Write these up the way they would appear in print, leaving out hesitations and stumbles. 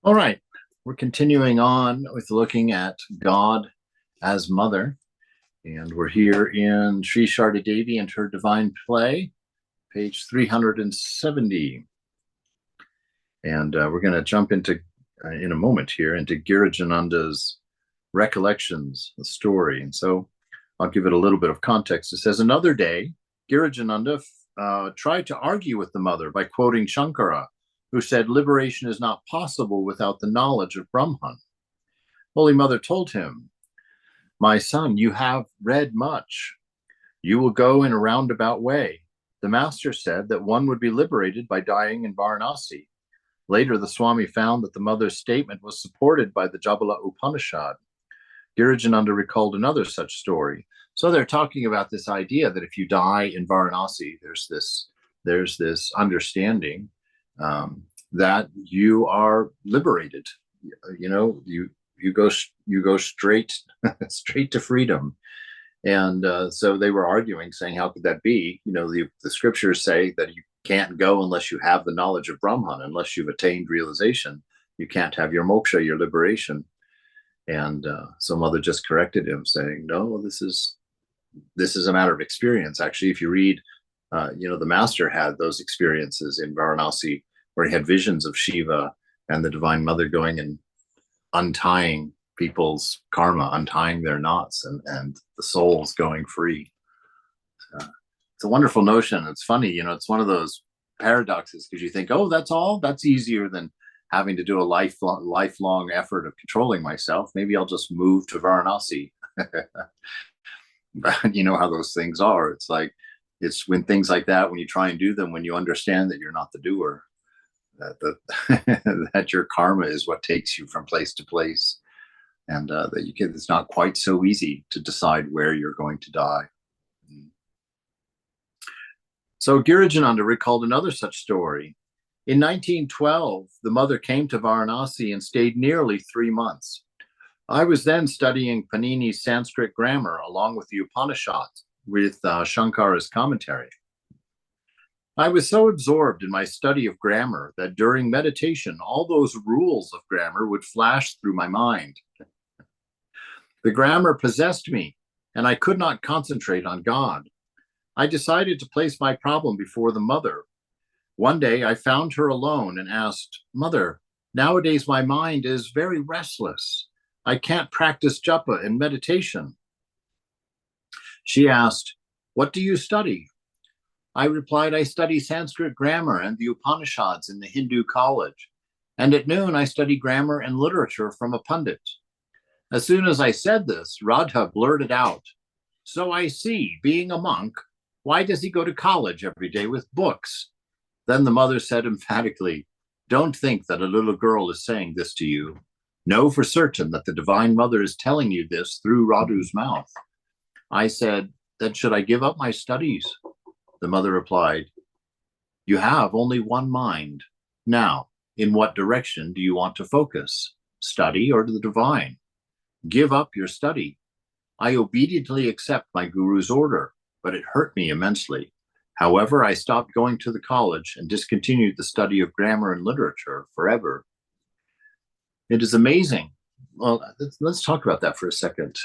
All right, we're continuing on with looking at God as Mother, and we're here in Sri Sharda Devi and her Divine Play, page 370. And we're going to jump into, in a moment here, into Girijananda's recollections, the story. And so I'll give it a little bit of context. It says, another day, Girijananda tried to argue with the mother by quoting Shankara, who said liberation is not possible without the knowledge of Brahman. Holy Mother told him, my son, you have read much. You will go in a roundabout way. The master said that one would be liberated by dying in Varanasi. Later, the Swami found that the mother's statement was supported by the Jabala Upanishad. Girijananda recalled another such story. So they're talking about this idea that if you die in Varanasi, there's this understanding that you are liberated. You go straight straight to freedom. And so they were arguing, saying, how could that be? The scriptures say that you can't go unless you have the knowledge of Brahman, unless you've attained realization. You can't have your moksha, your liberation. And so Mother just corrected him, saying, no, this is a matter of experience. Actually, if you read, the master had those experiences in Varanasi, where he had visions of Shiva and the Divine Mother going and untying people's karma, untying their knots, and the souls going free. It's a wonderful notion. It's funny, it's one of those paradoxes, because you think, oh, that's all? That's easier than having to do a lifelong effort of controlling myself. Maybe I'll just move to Varanasi. But you know how those things are. It's when things like that, when you try and do them, when you understand that you're not the doer, that your karma is what takes you from place to place, and it's not quite so easy to decide where you're going to die. So Girijananda recalled another such story. In 1912, the mother came to Varanasi and stayed nearly 3 months. I was then studying Panini's Sanskrit grammar along with the Upanishads with Shankara's commentary. I was so absorbed in my study of grammar that during meditation, all those rules of grammar would flash through my mind. The grammar possessed me, and I could not concentrate on God. I decided to place my problem before the mother. One day I found her alone and asked, Mother, nowadays my mind is very restless. I can't practice japa and meditation. She asked, what do you study? I replied, I study Sanskrit grammar and the Upanishads in the Hindu college. And at noon, I study grammar and literature from a pundit. As soon as I said this, Radha blurted out, so I see, being a monk, why does he go to college every day with books? Then the mother said emphatically, don't think that a little girl is saying this to you. Know for certain that the Divine Mother is telling you this through Radhu's mouth. I said, then should I give up my studies? The mother replied, you have only one mind. Now, in what direction do you want to focus? Study or the divine? Give up your study. I obediently accept my guru's order, but it hurt me immensely. However, I stopped going to the college and discontinued the study of grammar and literature forever. It is amazing. Well, let's talk about that for a second.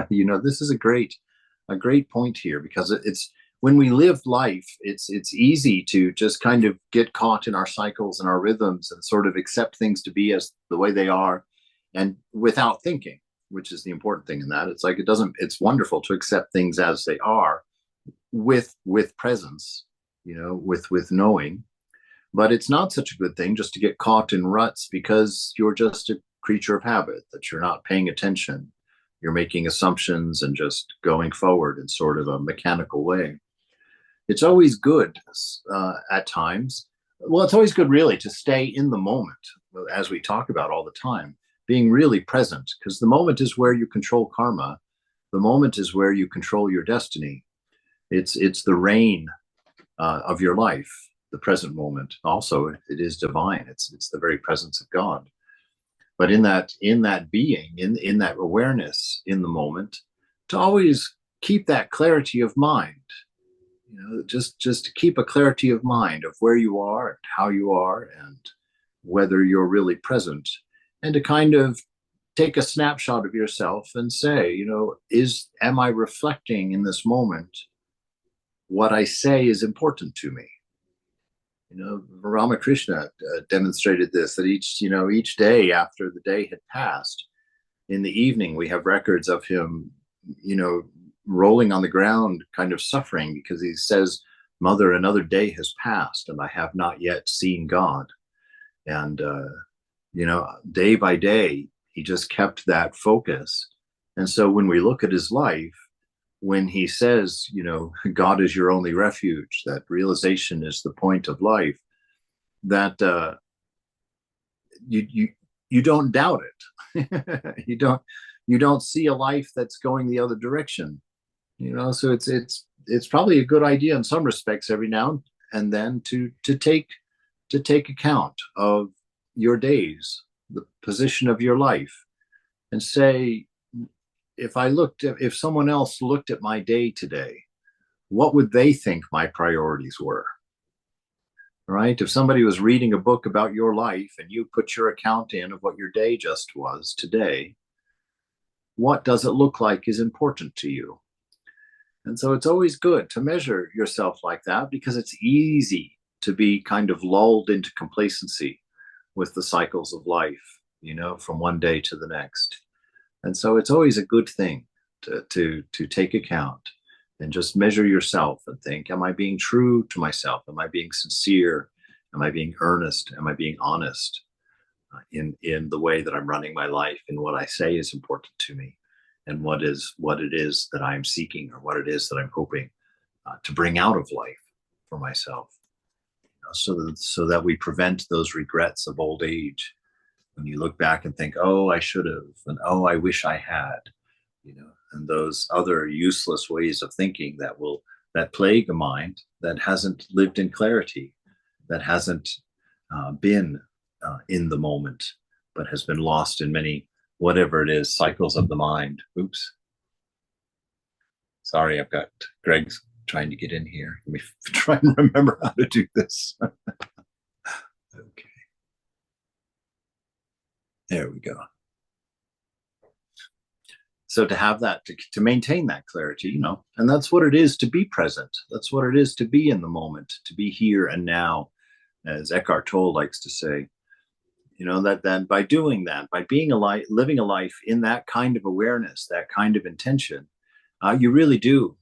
This is a great point here, because it's when we live life, it's easy to just kind of get caught in our cycles and our rhythms and sort of accept things to be as the way they are, and without thinking, which is the important thing in that. It's wonderful to accept things as they are with presence, with knowing. But it's not such a good thing just to get caught in ruts because you're just a creature of habit, that you're not paying attention. You're making assumptions and just going forward in sort of a mechanical way. It's always good at times. Well, it's always good, really, to stay in the moment, as we talk about all the time, being really present, because the moment is where you control karma. The moment is where you control your destiny. It's the reign of your life, the present moment. Also, it is divine. It's the very presence of God. But in that being, in that awareness, in the moment, to always keep that clarity of mind. Just to keep a clarity of mind of where you are and how you are, and whether you're really present, and to kind of take a snapshot of yourself and say, am I reflecting in this moment what I say is important to me? Ramakrishna demonstrated this, that each day after the day had passed, in the evening, we have records of him, rolling on the ground, kind of suffering, because he says, "Mother, another day has passed and I have not yet seen God." And, day by day, he just kept that focus. And so when we look at his life, when he says, God is your only refuge, that realization is the point of life, that you don't doubt it. you don't see a life that's going the other direction. So it's probably a good idea in some respects every now and then to take account of your days, the position of your life, and say, if someone else looked at my day today, what would they think my priorities were? Right? If somebody was reading a book about your life and you put your account in of what your day just was today, what does it look like is important to you? And so it's always good to measure yourself like that, because it's easy to be kind of lulled into complacency with the cycles of life, from one day to the next. And so it's always a good thing to take account and just measure yourself and think, am I being true to myself? Am I being sincere? Am I being earnest? Am I being honest in the way that I'm running my life, and what I say is important to me, and what it is that I'm seeking, or what it is that I'm hoping to bring out of life for myself, so that we prevent those regrets of old age, when you look back and think, oh, I should have, and oh, I wish I had, and those other useless ways of thinking that plague a mind that hasn't lived in clarity, that hasn't been in the moment, but has been lost in many, whatever it is, cycles of the mind. Oops. Sorry, I've got Greg's trying to get in here. Let me try and remember how to do this. Okay. There we go. So to have that, to maintain that clarity, and that's what it is to be present. That's what it is to be in the moment, to be here and now, as Eckhart Tolle likes to say. That by doing that, by being living a life in that kind of awareness, that kind of intention, you really do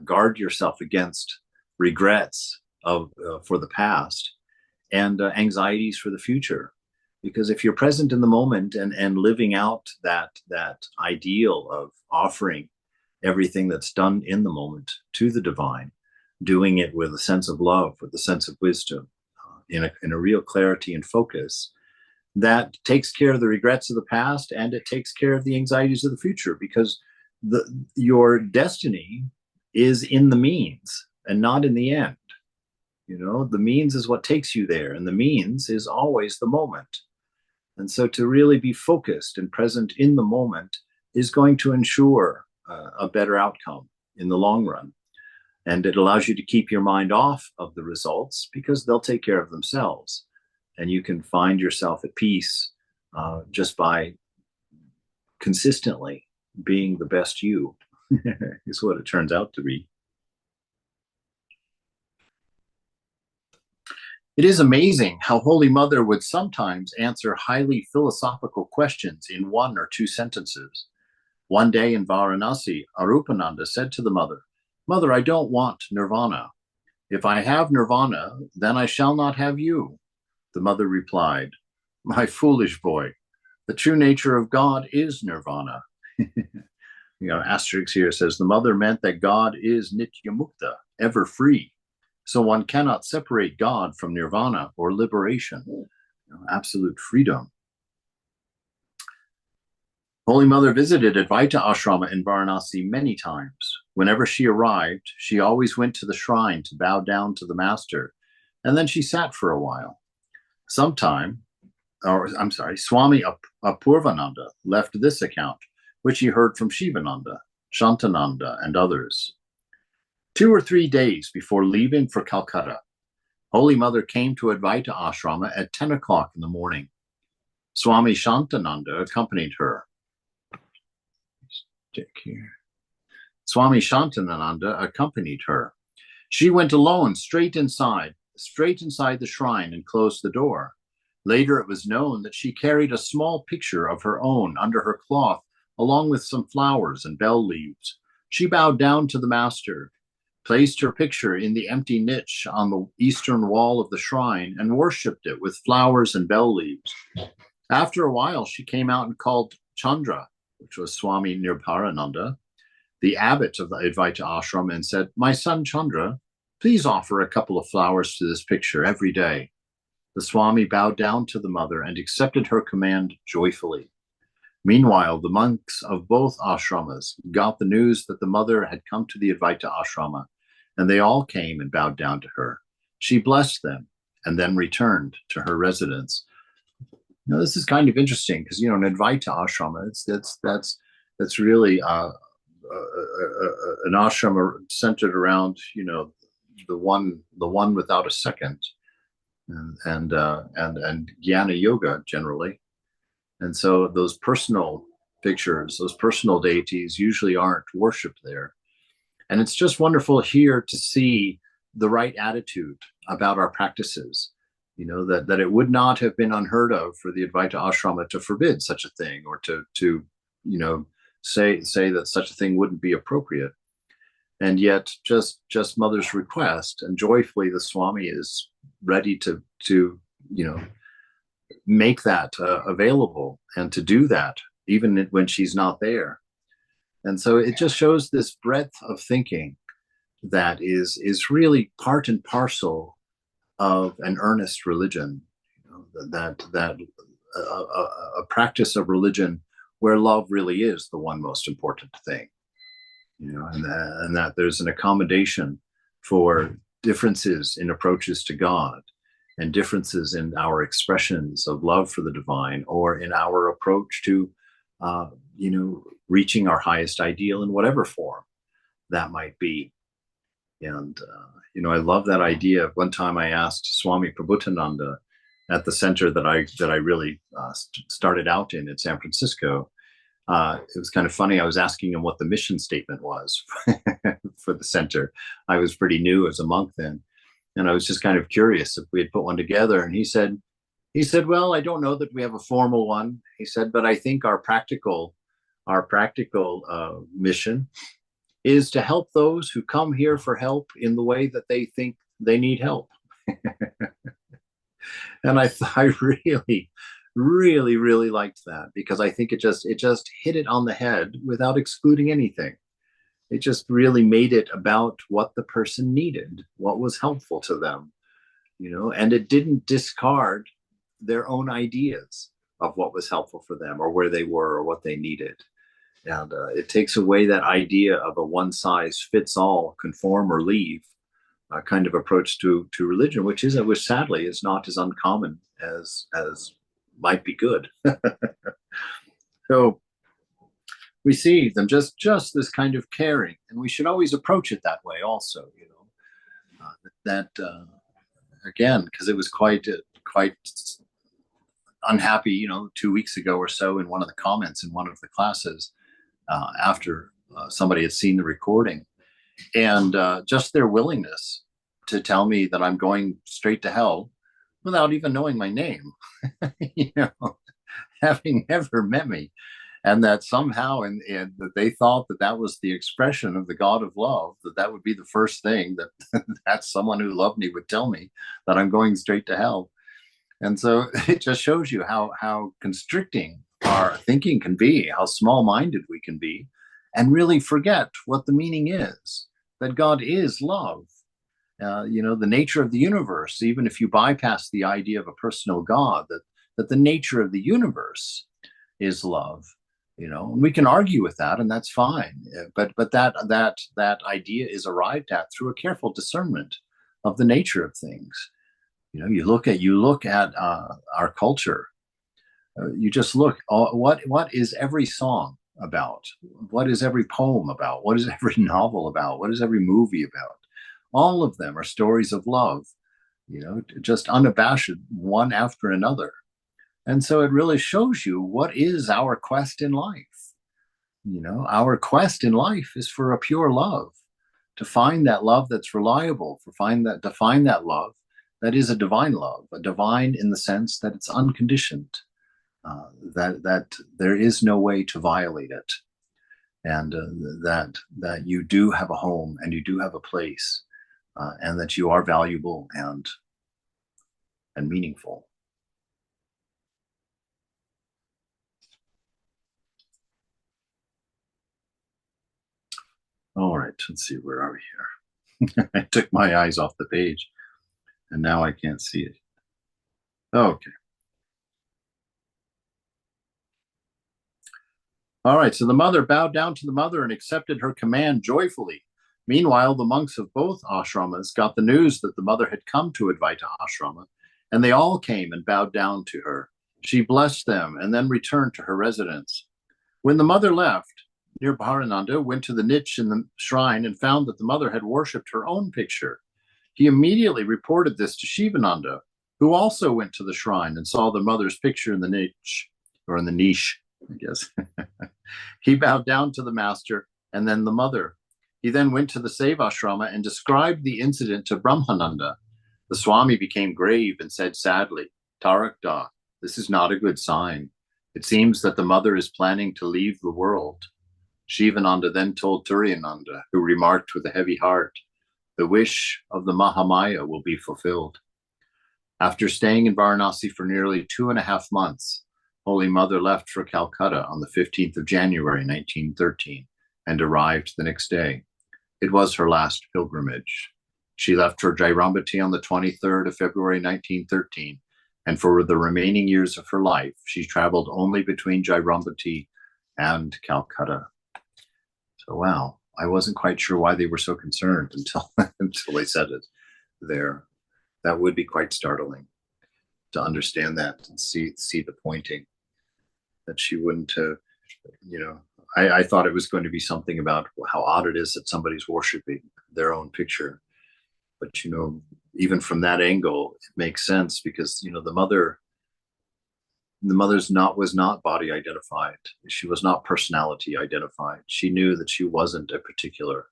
guard yourself against regrets for the past, and anxieties for the future. Because if you're present in the moment and living out that ideal of offering everything that's done in the moment to the divine, doing it with a sense of love, with a sense of wisdom, in a real clarity and focus, that takes care of the regrets of the past, and it takes care of the anxieties of the future, because your destiny is in the means and not in the end. The means is what takes you there, and the means is always the moment. And so to really be focused and present in the moment is going to ensure a better outcome in the long run. And it allows you to keep your mind off of the results, because they'll take care of themselves. And you can find yourself at peace just by consistently being the best you, is what it turns out to be. It is amazing how Holy Mother would sometimes answer highly philosophical questions in 1 or 2 sentences. One day in Varanasi, Arupananda said to the Mother, "Mother, I don't want nirvana. If I have nirvana, then I shall not have you." The Mother replied, "My foolish boy, the true nature of God is nirvana." Asterisk here says the Mother meant that God is Nityamukta, ever free. So one cannot separate God from nirvana or liberation, absolute freedom. Holy Mother visited Advaita Ashrama in Varanasi many times. Whenever she arrived, she always went to the shrine to bow down to the Master, and then she sat for a while. Swami Apurvananda left this account, which he heard from Shivananda, Shantananda, and others. 2 or 3 days before leaving for Calcutta, Holy Mother came to Advaita Ashrama at 10 o'clock in the morning. Swami Shantananda accompanied her. Stick here. Swami Shantananda accompanied her. She went alone straight inside the shrine and closed the door. Later, it was known that she carried a small picture of her own under her cloth, along with some flowers and bell leaves. She bowed down to the master, placed her picture in the empty niche on the eastern wall of the shrine, and worshipped it with flowers and bell leaves. After a while, she came out and called Chandra, which was Swami Nirbharananda, the abbot of the Advaita ashram, and said, "My son Chandra, please offer a couple of flowers to this picture every day." The Swami bowed down to the mother and accepted her command joyfully. Meanwhile, the monks of both ashramas got the news that the mother had come to the Advaita ashrama, and they all came and bowed down to her. She blessed them and then returned to her residence. Now, this is kind of interesting because, an Advaita ashrama, that's really an ashrama centered around, the one without a second, and jnana yoga generally. And so those personal pictures, those personal deities usually aren't worshipped there. And it's just wonderful here to see the right attitude about our practices, that it would not have been unheard of for the Advaita ashrama to forbid such a thing, or to say that such a thing wouldn't be appropriate. And yet just Mother's request, and joyfully the Swami is ready to make that available and to do that even when she's not there. And so it just shows this breadth of thinking that is really part and parcel of an earnest religion, that a practice of religion where love really is the one most important thing, and that there's an accommodation for differences in approaches to God and differences in our expressions of love for the divine, or in our approach to, reaching our highest ideal in whatever form that might be. And, I love that idea. One time I asked Swami Prabhutananda at the center that I really started out in San Francisco. It was kind of funny. I was asking him what the mission statement was for the center. I was pretty new as a monk then. And I was just kind of curious if we had put one together. And he said, well, I don't know that we have a formal one. He said, but I think our practical mission is to help those who come here for help in the way that they think they need help. And I really, really, really liked that, because I think it just hit it on the head without excluding anything. It just really made it about what the person needed, what was helpful to them, and it didn't discard their own ideas of what was helpful for them, or where they were, or what they needed. And it takes away that idea of a one size fits all, conform or leave kind of approach to religion, which sadly is not as uncommon as might be good. So we see them just this kind of caring, and we should always approach it that way also, again, because it was quite unhappy, 2 weeks ago or so, in one of the comments in one of the classes, after somebody had seen the recording, and just their willingness to tell me that I'm going straight to hell without even knowing my name, having never met me. And that somehow, and that they thought that was the expression of the God of love, that would be the first thing that someone who loved me would tell me, that I'm going straight to hell. And so it just shows you how constricting our thinking can be, how small-minded we can be, and really forget what the meaning is, that God is love. The nature of the universe, even if you bypass the idea of a personal God, that the nature of the universe is love. And we can argue with that, and that's fine. But that idea is arrived at through a careful discernment of the nature of things. You look at our culture. You just look. What is every song about? What is every poem about? What is every novel about? What is every movie about? All of them are stories of love. just unabashed, one after another. And so it really shows you what is our quest in life. Our quest in life is for a pure love, to find that love that's reliable, to find that love that is a divine love, a divine in the sense that it's unconditioned, that there is no way to violate it, and that you do have a home and you do have a place, and that you are valuable and meaningful. All right, let's see, where are we here? I took my eyes off the page and now I can't see it. Okay. All right, so the mother bowed down to the mother and accepted her command joyfully. Meanwhile, the monks of both ashramas got the news that the mother had come to Advaita ashrama, and they all came and bowed down to her. She blessed them and then returned to her residence. When the mother left, Nirbharananda went to the niche in the shrine and found that the mother had worshipped her own picture. He immediately reported this to Shivananda, who also went to the shrine and saw the mother's picture in the niche, or in the niche, I guess. He bowed down to the master and then the mother. He then went to the Sevashrama and described the incident to Brahmananda. The Swami became grave and said sadly, Tarakda, this is not a good sign. It seems that the mother is planning to leave the world. Shivananda then told Turiyananda, who remarked with a heavy heart, the wish of the Mahamaya will be fulfilled. After staying in Varanasi for nearly 2.5 months, Holy Mother left for Calcutta on the 15th of January, 1913, and arrived the next day. It was her last pilgrimage. She left for Jairambati on the 23rd of February, 1913, and for the remaining years of her life, she traveled only between Jairambati and Calcutta. So, wow, I wasn't quite sure why they were so concerned until they said it there. That would be quite startling to understand that and see the pointing, that she wouldn't, I thought it was going to be something about how odd it is that somebody's worshiping their own picture. But, even from that angle, it makes sense because, the mother's was not body identified. She was not personality identified. She knew that she wasn't a particular,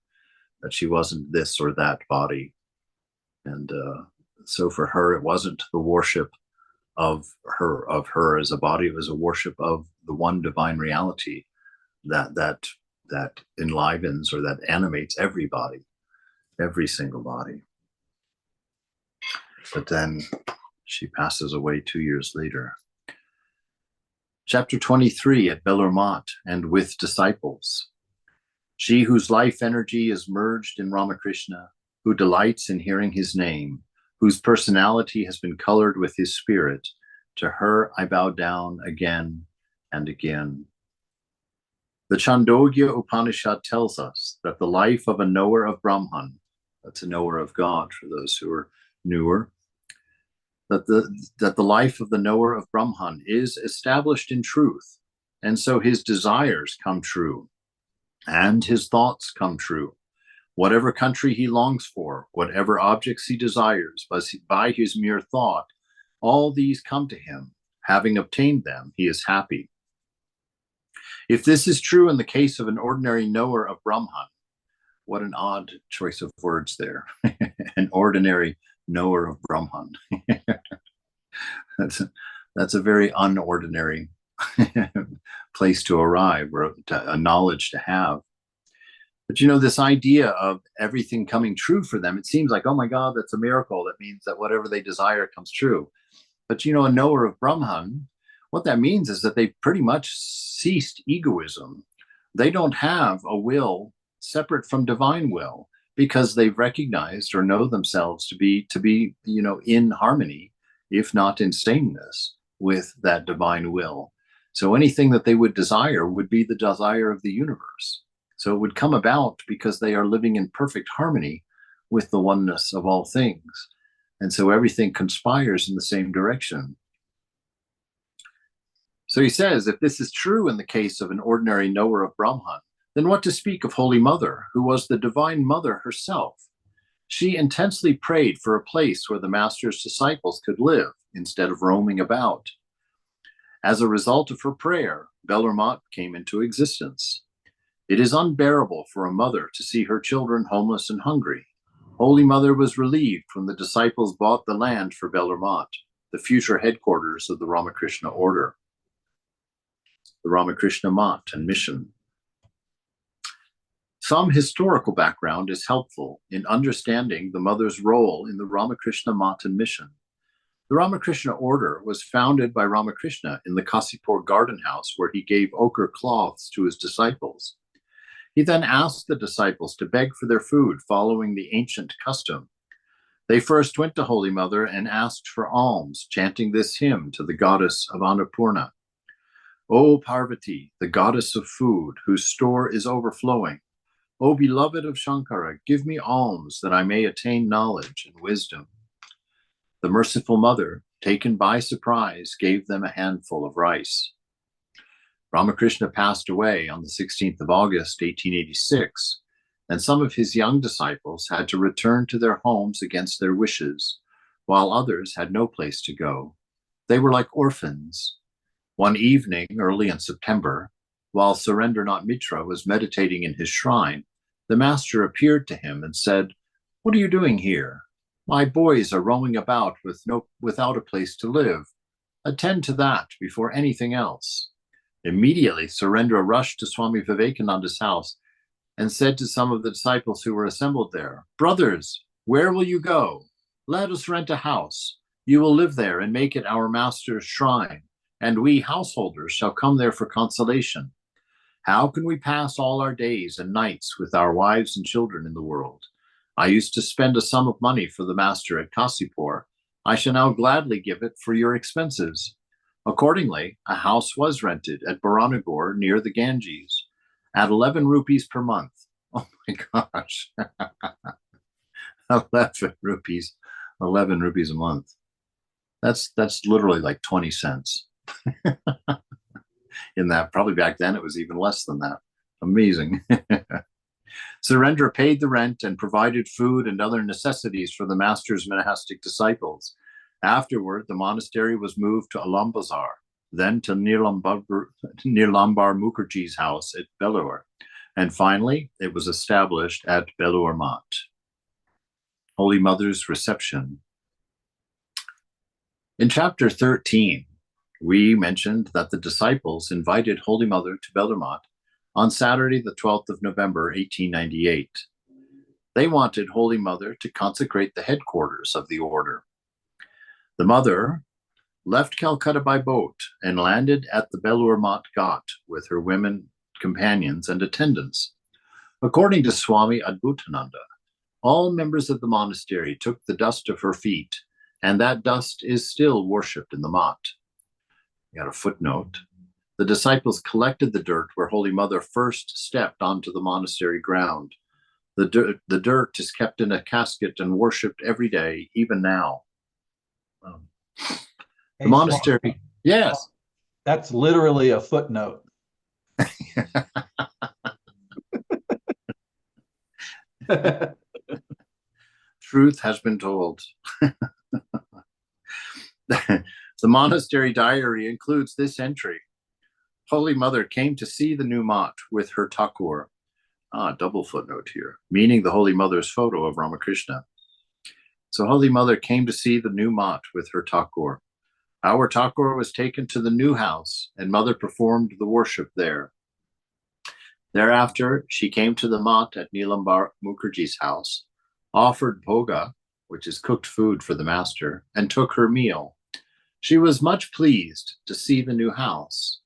that she wasn't this or that body. And so for her, it wasn't the worship of her as a body. It was a worship of the one divine reality that enlivens or that animates every body, every single body. But then she passes away 2 years later. Chapter 23 at Belur and with disciples. She whose life energy is merged in Ramakrishna, who delights in hearing his name, whose personality has been colored with his spirit, to her I bow down again and again. The Chandogya Upanishad tells us that the life of a knower of Brahman, that's a knower of God for those who are newer, that the life of the knower of Brahman is established in truth, and so his desires come true, and his thoughts come true. Whatever country he longs for, whatever objects he desires, by his mere thought, all these come to him. Having obtained them, he is happy. If this is true in the case of an ordinary knower of Brahman, what an odd choice of words there. An ordinary knower of Brahman. That's a very unordinary place to arrive, or a knowledge to have. But this idea of everything coming true for them, it seems like, oh my God, that's a miracle. That means that whatever they desire comes true. But a knower of Brahman, what that means is that they've pretty much ceased egoism. They don't have a will separate from divine will, because they've recognized or know themselves to be in harmony, if not in sameness, with that divine will. So anything that they would desire would be the desire of the universe. So it would come about because they are living in perfect harmony with the oneness of all things. And so everything conspires in the same direction. So he says, if this is true in the case of an ordinary knower of Brahman, then what to speak of Holy Mother, who was the Divine Mother herself? She intensely prayed for a place where the master's disciples could live instead of roaming about. As a result of her prayer, Bellermont came into existence. It is unbearable for a mother to see her children homeless and hungry. Holy Mother was relieved when the disciples bought the land for Bellermont, the future headquarters of the Ramakrishna order, the Ramakrishna Math and mission. Some historical background is helpful in understanding the mother's role in the Ramakrishna Math and mission. The Ramakrishna order was founded by Ramakrishna in the Kasipur garden house, where he gave ochre cloths to his disciples. He then asked the disciples to beg for their food, following the ancient custom. They first went to Holy Mother and asked for alms, chanting this hymn to the goddess of Annapurna. O Parvati, the goddess of food, whose store is overflowing, O beloved of Shankara, give me alms that I may attain knowledge and wisdom. The merciful mother, taken by surprise, gave them a handful of rice. Ramakrishna passed away on the 16th of August, 1886, and some of his young disciples had to return to their homes against their wishes, while others had no place to go. They were like orphans. One evening, early in September, while Surendranath Mitra was meditating in his shrine, the master appeared to him and said, "What are you doing here? My boys are roaming about without a place to live. Attend to that before anything else." Immediately, Surendra rushed to Swami Vivekananda's house and said to some of the disciples who were assembled there, "Brothers, where will you go? Let us rent a house. You will live there and make it our master's shrine, and we householders shall come there for consolation. How can we pass all our days and nights with our wives and children in the world? I used to spend a sum of money for the master at Kasipur. I shall now gladly give it for your expenses." Accordingly, a house was rented at Baranagar near the Ganges at 11 rupees per month. Oh my gosh. 11 rupees, 11 rupees a month. That's literally like 20 cents. In that, probably back then it was even less than that. Amazing. Surendra paid the rent and provided food and other necessities for the master's monastic disciples. Afterward, the monastery was moved to Alambazar, then to Nilambar Mukherjee's house at Belur, and finally, it was established at Belur Math. Holy Mother's reception. In chapter 13, we mentioned that the disciples invited Holy Mother to Belur Math on Saturday, the 12th of November, 1898. They wanted Holy Mother to consecrate the headquarters of the order. The mother left Calcutta by boat and landed at the Belur Math Ghat with her women companions and attendants. According to Swami Adbhutananda, all members of the monastery took the dust of her feet, and that dust is still worshipped in the Math. You got a footnote. The disciples collected the dirt where Holy Mother first stepped onto the monastery ground. The dirt is kept in a casket and worshipped every day, even now. The monastery, Swami, yes. That's literally a footnote. Truth has been told. The monastery diary includes this entry. Holy Mother came to see the new Math with her Thakur. Double footnote here, meaning the Holy Mother's photo of Ramakrishna. So Holy Mother came to see the new Math with her Thakur. Our Thakur was taken to the new house, and Mother performed the worship there. Thereafter, she came to the Math at Nilambar Mukherjee's house, offered bhoga, which is cooked food for the master, and took her meal. She was much pleased to see the new house.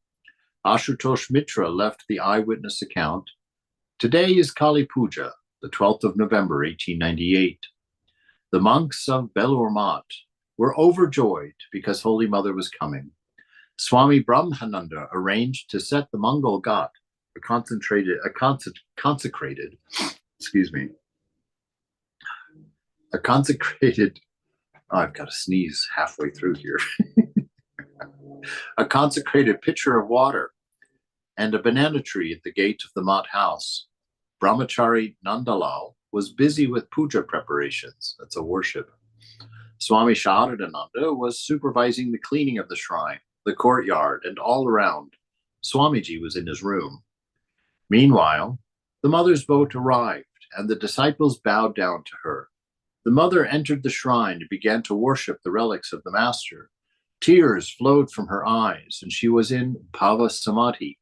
Ashutosh Mitra left the eyewitness account. Today is Kali Puja, the 12th of November, 1898. The monks of Belur Math were overjoyed because Holy Mother was coming. Swami Brahmananda arranged to set the Mangal Ghat, I've got to sneeze halfway through here. A consecrated pitcher of water and a banana tree at the gate of the Math house. Brahmachari Nandalal was busy with puja preparations. That's a worship. Swami Sharadananda was supervising the cleaning of the shrine, the courtyard, and all around. Swamiji was in his room. Meanwhile, the mother's boat arrived, and the disciples bowed down to her. The mother entered the shrine and began to worship the relics of the master. Tears flowed from her eyes, and she was in Bhava Samadhi.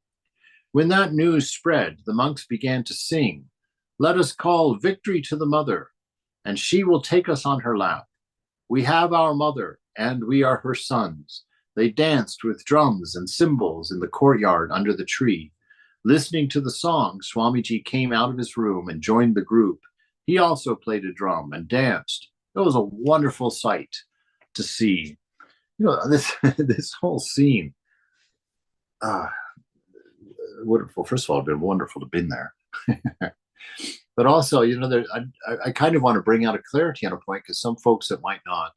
When that news spread, the monks began to sing, "Let us call victory to the mother, and she will take us on her lap. We have our mother, and we are her sons." They danced with drums and cymbals in the courtyard under the tree. Listening to the song, Swamiji came out of his room and joined the group. He also played a drum and danced. It was a wonderful sight to see. This whole scene. Wonderful. First of all, it'd been wonderful to have been there. But also, I kind of want to bring out a clarity on a point, because some folks that might not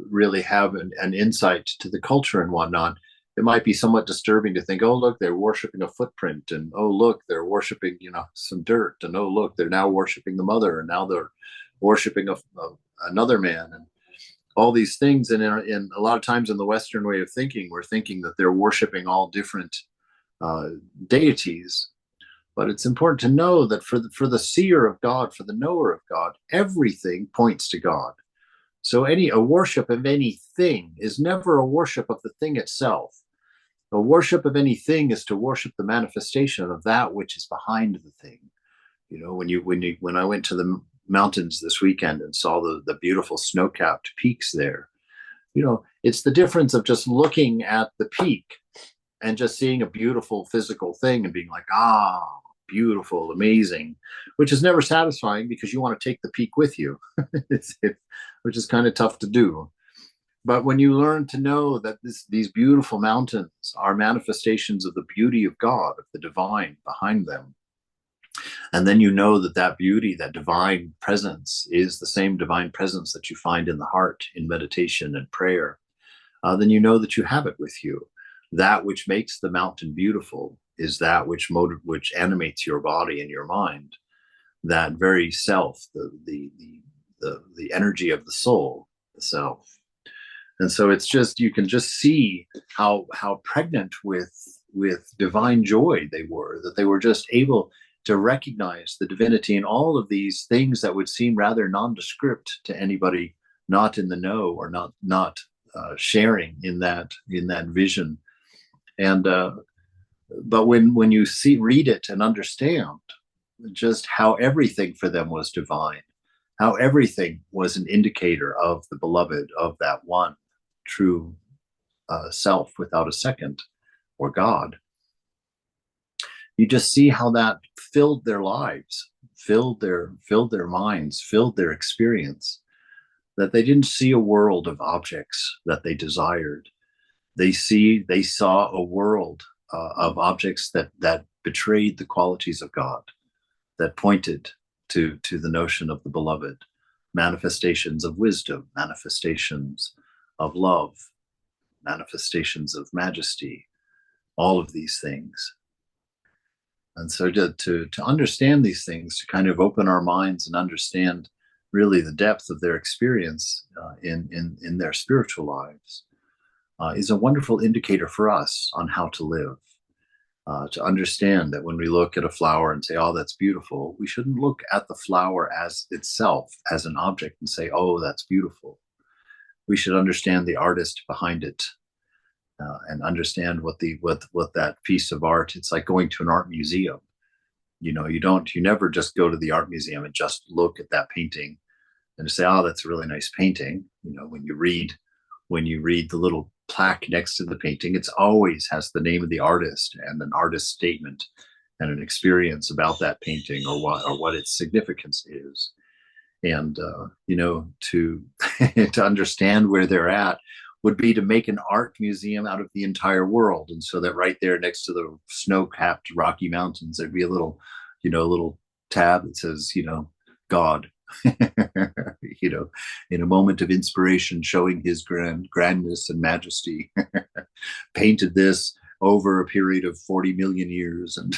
really have an insight to the culture and whatnot, it might be somewhat disturbing to think, oh, look, they're worshiping a footprint, and oh, look, they're worshiping, some dirt, and oh, look, they're now worshiping the mother, and now they're worshiping another man, and all these things. And in a lot of times in the Western way of thinking, we're thinking that they're worshiping all different deities. But it's important to know that for the seer of God, for the knower of God, everything points to God. So a worship of anything is never a worship of the thing itself. A worship of anything is to worship the manifestation of that which is behind the thing. When I went to the mountains this weekend and saw the beautiful snow-capped peaks there, it's the difference of just looking at the peak and just seeing a beautiful physical thing and being like, beautiful, amazing, which is never satisfying, because you want to take the peak with you, which is kind of tough to do. But when you learn to know that these beautiful mountains are manifestations of the beauty of God, of the divine behind them, and then you know that beauty, that divine presence, is the same divine presence that you find in the heart in meditation and prayer, then you know that you have it with you. That which makes the mountain beautiful is that which animates your body and your mind. That very self, the energy of the soul, the self. And so it's just, you can just see how pregnant with divine joy they were, that they were just able to recognize the divinity in all of these things that would seem rather nondescript to anybody not in the know, or not sharing in that vision. And but when you read it and understand just how everything for them was divine, how everything was an indicator of the beloved, of that one true self without a second, or God, you just see how that filled their lives, filled their minds, filled their experience, that they didn't see a world of objects that they desired. They saw a world of objects that betrayed the qualities of God, that pointed to the notion of the beloved, manifestations of wisdom, manifestations of love, manifestations of majesty, all of these things. And so to understand these things, to kind of open our minds and understand really the depth of their experience in their spiritual lives, is a wonderful indicator for us on how to live. To understand that when we look at a flower and say, oh, that's beautiful, we shouldn't look at the flower as itself, as an object, and say, oh, that's beautiful. We should understand the artist behind it, and understand what that piece of art. It's like going to an art museum. You never just go to the art museum and just look at that painting and say, oh, that's a really nice painting. When you read the little plaque next to the painting, it always has the name of the artist and an artist statement and an experience about that painting, or what its significance is. And to to understand where they're at would be to make an art museum out of the entire world. And so that right there next to the snow-capped Rocky Mountains, there'd be a little tab that says, God, in a moment of inspiration, showing his grandness and majesty, painted this over a period of 40 million years. And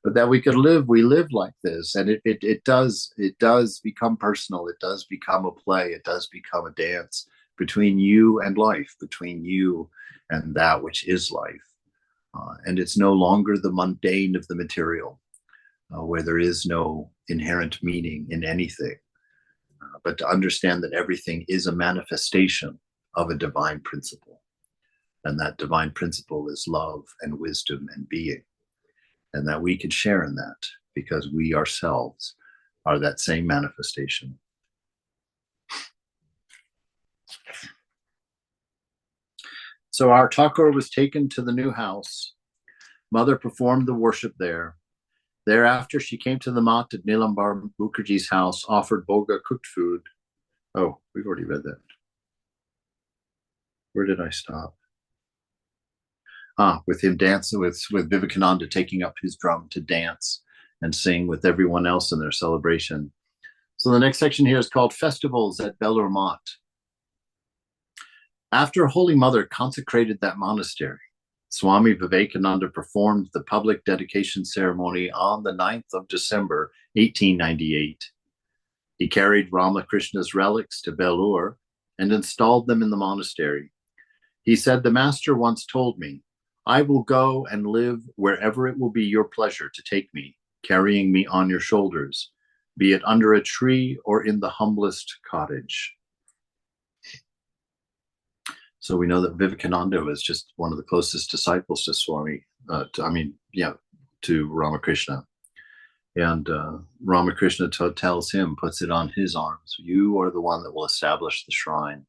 but that we could live, we live like this. And it does become personal. It does become a play. It does become a dance between you and life, between you and that which is life. And it's no longer the mundane of the material, where there is no inherent meaning in anything, but to understand that everything is a manifestation of a divine principle. And that divine principle is love and wisdom and being. And that we can share in that because we ourselves are that same manifestation. So our Thakur was taken to the new house. Mother performed the worship there. Thereafter, she came to the mat at Nilambar Mukherjee's house, offered Boga cooked food. Oh, we've already read that. Where did I stop? With him dancing, with Vivekananda taking up his drum to dance and sing with everyone else in their celebration. So the next section here is called Festivals at Belur Mat. After Holy Mother consecrated that monastery, Swami Vivekananda performed the public dedication ceremony on the 9th of December, 1898. He carried Ramakrishna's relics to Belur and installed them in the monastery. He said, "The master once told me, I will go and live wherever it will be your pleasure to take me, carrying me on your shoulders, be it under a tree or in the humblest cottage." So we know that Vivekananda was just one of the closest disciples to Swami, to Ramakrishna. And Ramakrishna tells him, puts it on his arms, "You are the one that will establish the shrine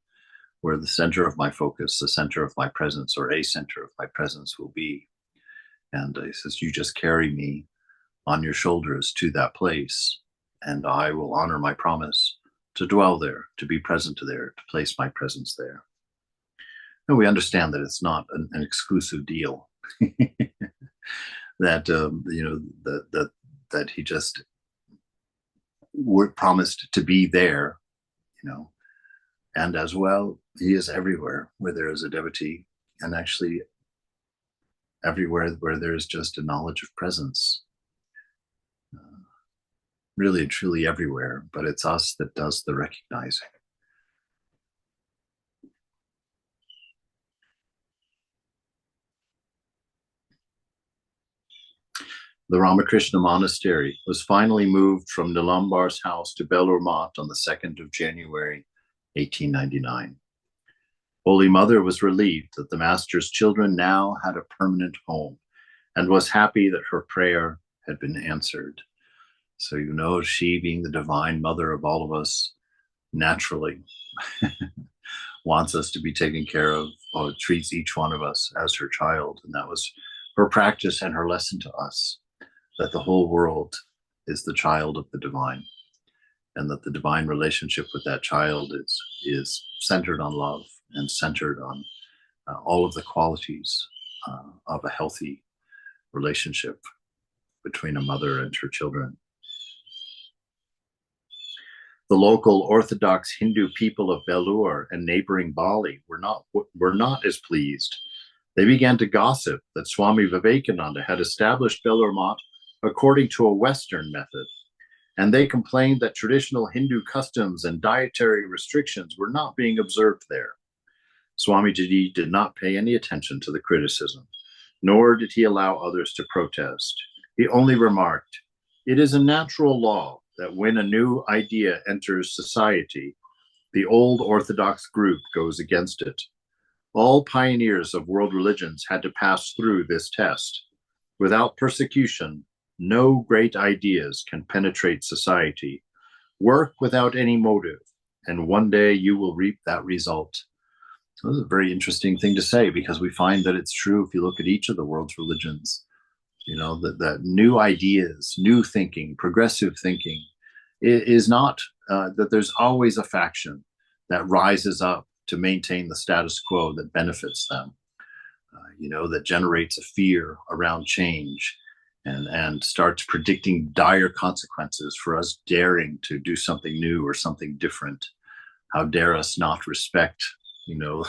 where the center of my focus, the center of my presence, or a center of my presence will be." And he says, "You just carry me on your shoulders to that place, and I will honor my promise to dwell there, to be present there, to place my presence there." And we understand that it's not an exclusive deal. That that he just promised to be there, and as well, he is everywhere where there is a devotee, and actually everywhere where there is just a knowledge of presence. Really and truly everywhere, but it's us that does the recognizing. The Ramakrishna Monastery was finally moved from Nilambar's house to Belur Mat on the 2nd of January, 1899. Holy Mother was relieved that the Master's children now had a permanent home and was happy that her prayer had been answered. So, she, being the divine mother of all of us, naturally wants us to be taken care of, or treats each one of us as her child. And that was her practice and her lesson to us, that the whole world is the child of the divine, and that the divine relationship with that child is centered on love and centered on all of the qualities of a healthy relationship between a mother and her children. The local Orthodox Hindu people of Belur and neighboring Bali were not as pleased. They began to gossip that Swami Vivekananda had established Belur Mat according to a Western method, and they complained that traditional Hindu customs and dietary restrictions were not being observed there. Swamiji did not pay any attention to the criticism, nor did he allow others to protest. He only remarked, "It is a natural law that when a new idea enters society, the old Orthodox group goes against it. All pioneers of world religions had to pass through this test. Without persecution, no great ideas can penetrate society. Work without any motive, and one day you will reap that result." So this is a very interesting thing to say, because we find that it's true if you look at each of the world's religions. That new ideas, new thinking, progressive thinking is not that there's always a faction that rises up to maintain the status quo that benefits them, that generates a fear around change and starts predicting dire consequences for us daring to do something new or something different. How dare us not respect, the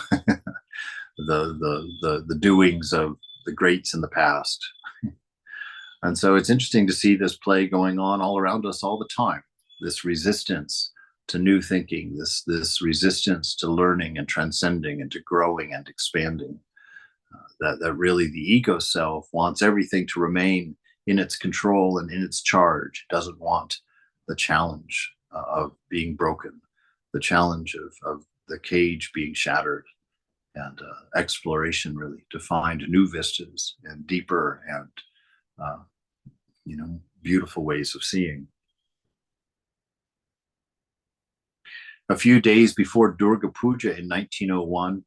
doings of the greats in the past. And so it's interesting to see this play going on all around us all the time. This resistance to new thinking, this resistance to learning and transcending and to growing and expanding. That really the ego self wants everything to remain in its control and in its charge. It doesn't want the challenge of being broken, the challenge of the cage being shattered, and exploration really to find new vistas and deeper and uh, beautiful ways of seeing. A few days before Durga Puja in 1901,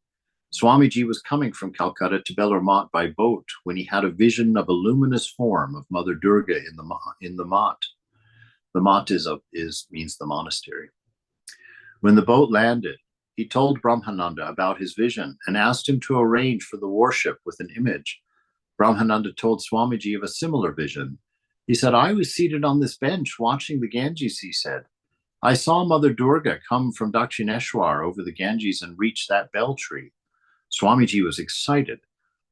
Swamiji was coming from Calcutta to Belur by boat when he had a vision of a luminous form of Mother Durga in the Mat. The Mat means the monastery. When the boat landed, he told Brahmananda about his vision and asked him to arrange for the worship with an image. Brahmananda told Swamiji of a similar vision. He said, "I was seated on this bench watching the Ganges," he said. "I saw Mother Durga come from Dakshineshwar over the Ganges and reach that bell tree." Swamiji was excited.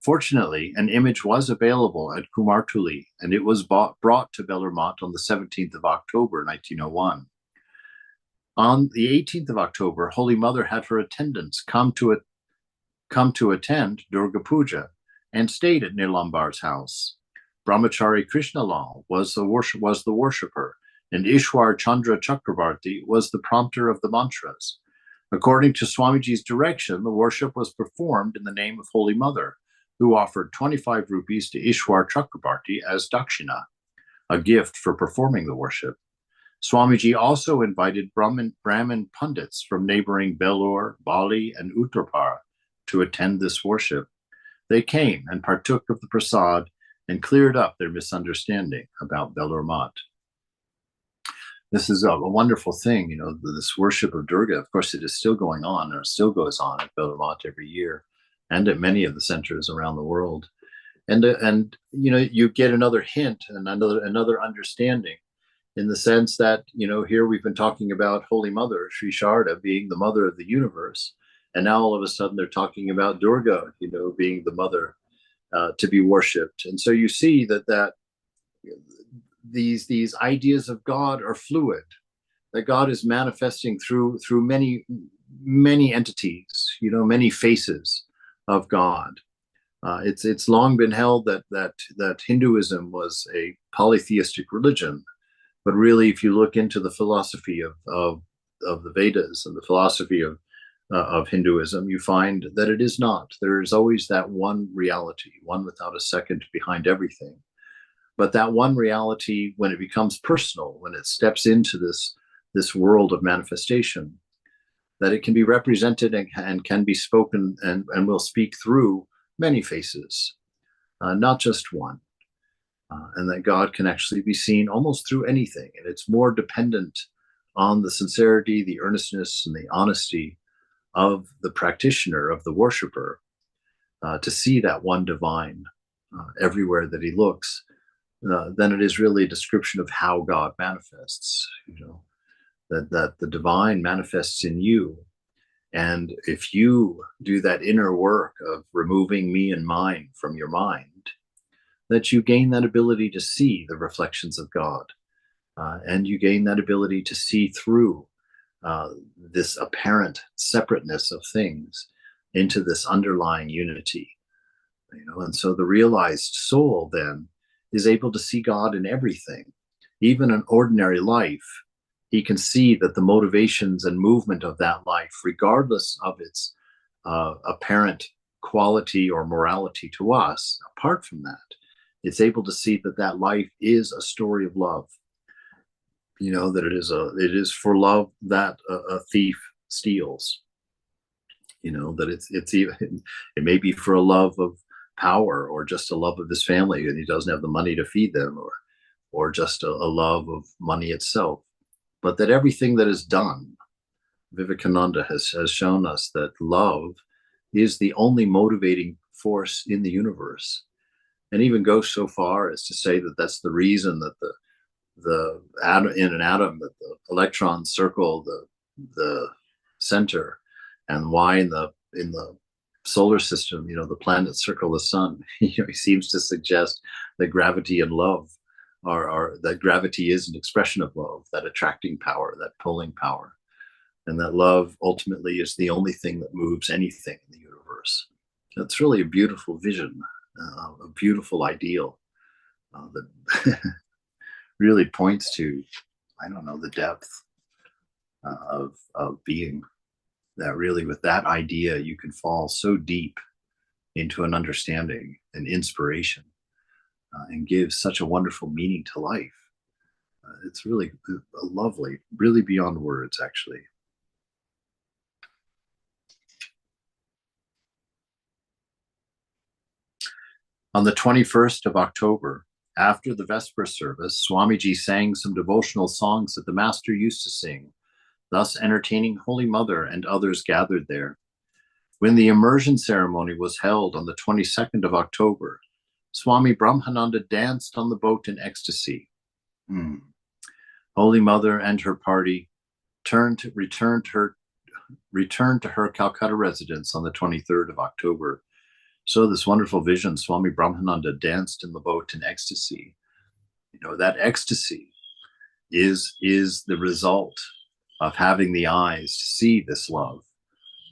Fortunately, an image was available at Kumartuli, and it was brought to Belur on the 17th of October, 1901. On the 18th of October, Holy Mother had her attendants come to attend Durga Puja and stayed at Nilambar's house. Brahmachari Krishnalal was the worshipper, and Ishwar Chandra Chakravarti was the prompter of the mantras. According to Swamiji's direction, the worship was performed in the name of Holy Mother, who offered 25 rupees to Ishwar Chakrabarti as dakshina, a gift for performing the worship. Swamiji also invited Brahmin Pundits from neighboring Belur, Bali, and Uttarpar to attend this worship. They came and partook of the prasad and cleared up their misunderstanding about Belur Mat. This is a wonderful thing, this worship of Durga. Of course, it is still going on, or still goes on at Belur Mat every year, and at many of the centers around the world. And you get another hint and another understanding, in the sense that here we've been talking about Holy Mother, Sri Sharda, being the mother of the universe, and now all of a sudden they're talking about Durga, being the mother to be worshipped. And so you see that these ideas of God are fluid, that God is manifesting through many entities, many faces of God. It's long been held that Hinduism was a polytheistic religion, but really, if you look into the philosophy of the Vedas and the philosophy of Hinduism, you find that it is not. There is always that one reality, one without a second behind everything. But that one reality, when it becomes personal, when it steps into this world of manifestation, that it can be represented and can be spoken and will speak through many faces, not just one. And that God can actually be seen almost through anything. And it's more dependent on the sincerity, the earnestness, and the honesty of the practitioner, of the worshiper, to see that one divine everywhere that he looks. Then it is really a description of how God manifests, that the divine manifests in you. And if you do that inner work of removing me and mine from your mind, that you gain that ability to see the reflections of God. And you gain that ability to see through this apparent separateness of things into this underlying unity. And so the realized soul then is able to see God in everything. Even in ordinary life, he can see that the motivations and movement of that life, regardless of its apparent quality or morality to us, apart from that, it's able to see that life is a story of love. That it is for love that a thief steals. That it's even, it may be for a love of power, or just a love of his family and he doesn't have the money to feed them, or just a love of money itself. But that everything that is done, Vivekananda has shown us that love is the only motivating force in the universe, and even goes so far as to say that that's the reason that the atom in an atom, that the electrons circle the center, and why in the solar system, the planets circle the sun. He seems to suggest that gravity and love are that gravity is an expression of love, that attracting power, that pulling power, and that love ultimately is the only thing that moves anything in the universe. That's really a beautiful vision, a beautiful ideal that really points to, I don't know, the depth of being. That really, with that idea, you can fall so deep into an understanding, an inspiration, and give such a wonderful meaning to life. It's really lovely, really beyond words, actually. On the 21st of October, after the Vesper service, Swamiji sang some devotional songs that the Master used to sing, thus entertaining Holy Mother and others gathered there. When the immersion ceremony was held on the 22nd of October, Swami Brahmananda danced on the boat in ecstasy. Holy Mother and her party returned to her Calcutta residence on the 23rd of October. So this wonderful vision, Swami Brahmananda danced in the boat in ecstasy. That ecstasy is the result of having the eyes to see this love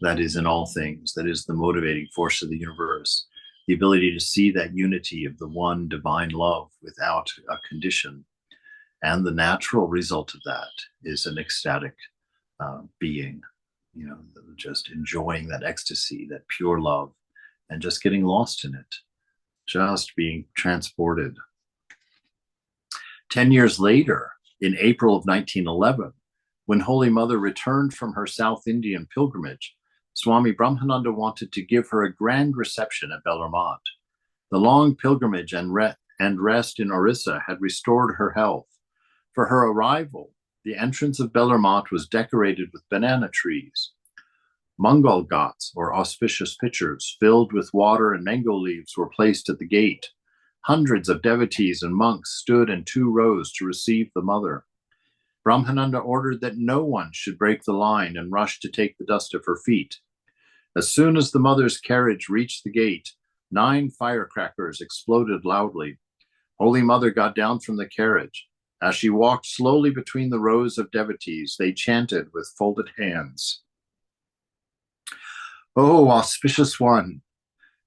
that is in all things, that is the motivating force of the universe, the ability to see that unity of the one divine love without a condition. And the natural result of that is an ecstatic being, just enjoying that ecstasy, that pure love, and just getting lost in it, just being transported. 10 years later, in April of 1911, when Holy Mother returned from her South Indian pilgrimage, Swami Brahmananda wanted to give her a grand reception at Bellarmine. The long pilgrimage and rest in Orissa had restored her health. For her arrival, the entrance of Bellarmine was decorated with banana trees. Mangal ghats, or auspicious pitchers, filled with water and mango leaves, were placed at the gate. Hundreds of devotees and monks stood in 2 rows to receive the mother. Brahmananda ordered that no one should break the line and rush to take the dust of her feet. As soon as the mother's carriage reached the gate, 9 firecrackers exploded loudly. Holy Mother got down from the carriage. As she walked slowly between the rows of devotees, they chanted with folded hands, "O auspicious one,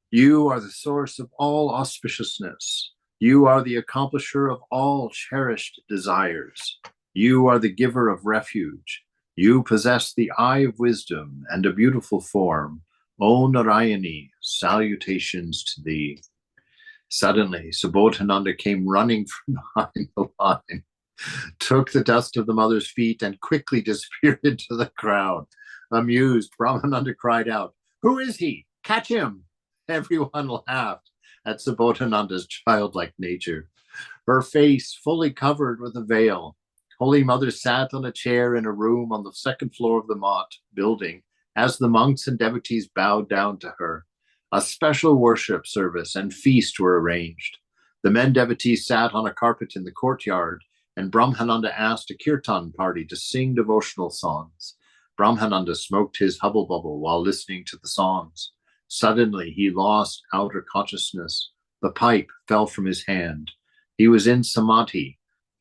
you are the source of all auspiciousness. You are the accomplisher of all cherished desires. You are the giver of refuge. You possess the eye of wisdom and a beautiful form. O Narayani, salutations to thee." Suddenly, Subodhananda came running from behind the line, took the dust of the mother's feet, and quickly disappeared into the crowd. Amused, Brahmananda cried out, "Who is he? Catch him!" Everyone laughed at Subodhananda's childlike nature. Her face fully covered with a veil. Holy Mother sat on a chair in a room on the 2nd floor of the Mott building as the monks and devotees bowed down to her. A special worship service and feast were arranged. The men devotees sat on a carpet in the courtyard, and Brahmananda asked a kirtan party to sing devotional songs. Brahmananda smoked his hubble bubble while listening to the songs. Suddenly, he lost outer consciousness. The pipe fell from his hand. He was in samadhi.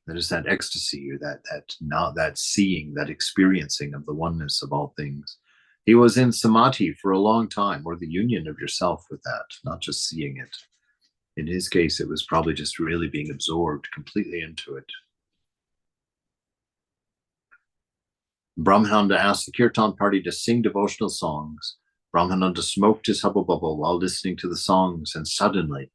That is that ecstasy, or that seeing, that experiencing of the oneness of all things. He was in samadhi for a long time, or the union of yourself with that, not just seeing it. In his case, it was probably just really being absorbed completely into it. Brahmananda asked the kirtan party to sing devotional songs. Brahmananda smoked his hubble bubble while listening to the songs and suddenly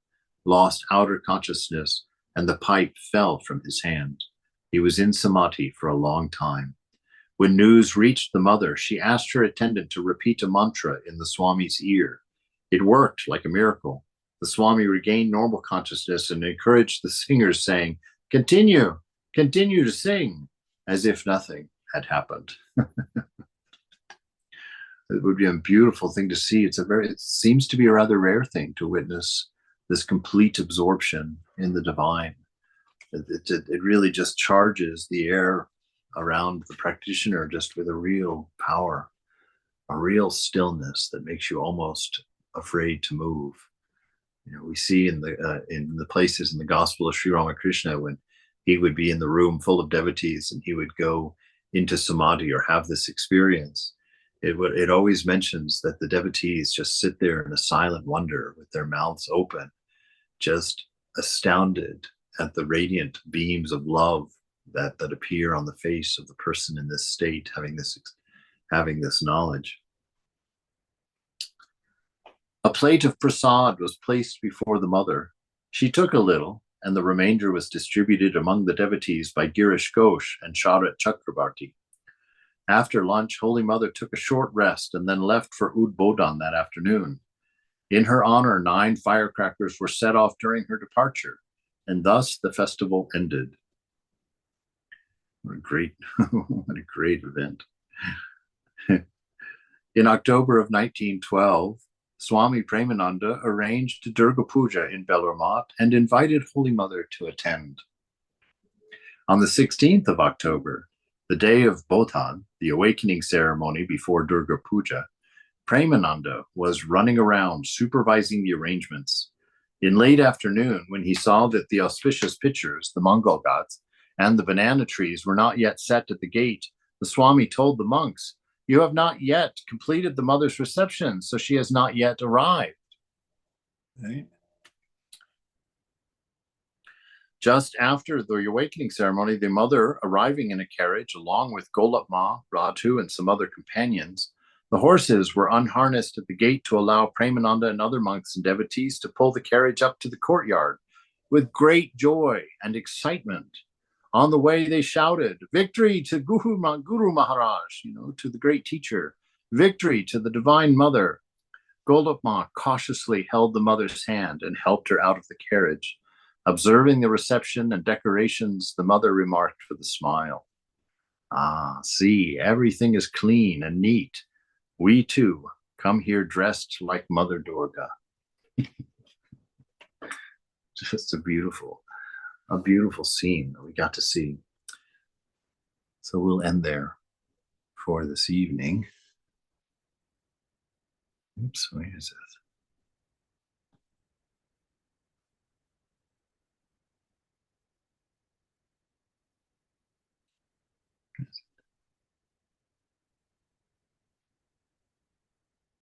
lost outer consciousness and the pipe fell from his hand. He was in samadhi for a long time. When news reached the mother, she asked her attendant to repeat a mantra in the Swami's ear. It worked like a miracle. The Swami regained normal consciousness and encouraged the singers, saying, continue to sing," as if nothing had happened. It would be a beautiful thing to see. It seems to be a rather rare thing to witness this complete absorption in the divine. It really just charges the air around the practitioner just with a real power, a real stillness that makes you almost afraid to move. We see in the places in the Gospel of Sri Ramakrishna when he would be in the room full of devotees and he would go into samadhi or have this experience. It always mentions that the devotees just sit there in a silent wonder with their mouths open, just astounded at the radiant beams of love that appear on the face of the person in this state, having this knowledge. A plate of prasad was placed before the mother. She took a little, and the remainder was distributed among the devotees by Girish Ghosh and Sharat Chakrabarti. After lunch, Holy Mother took a short rest and then left for Udbodhan that afternoon. In her honor, 9 firecrackers were set off during her departure, and thus the festival ended. What a great event. In October of 1912, Swami Premananda arranged Durga Puja in Belur Math and invited Holy Mother to attend. On the 16th of October, the day of Bodhan, the awakening ceremony before Durga Puja, Premananda was running around supervising the arrangements. In late afternoon, when he saw that the auspicious pitchers, the Mangal Ghats, and the banana trees were not yet set at the gate, the Swami told the monks, "You have not yet completed the mother's reception, so she has not yet arrived." Right? Just after the awakening ceremony, the mother arriving in a carriage along with Golap Ma, Radhu, and some other companions, the horses were unharnessed at the gate to allow Premananda and other monks and devotees to pull the carriage up to the courtyard with great joy and excitement. On the way, they shouted, "Victory to Guru Maharaj," to the great teacher. "Victory to the Divine Mother." Golap Ma cautiously held the mother's hand and helped her out of the carriage. Observing the reception and decorations, the mother remarked with a smile, "Ah, see, everything is clean and neat. We too come here dressed like Mother Durga." Just a beautiful scene that we got to see. So we'll end there for this evening. Oops, where is it?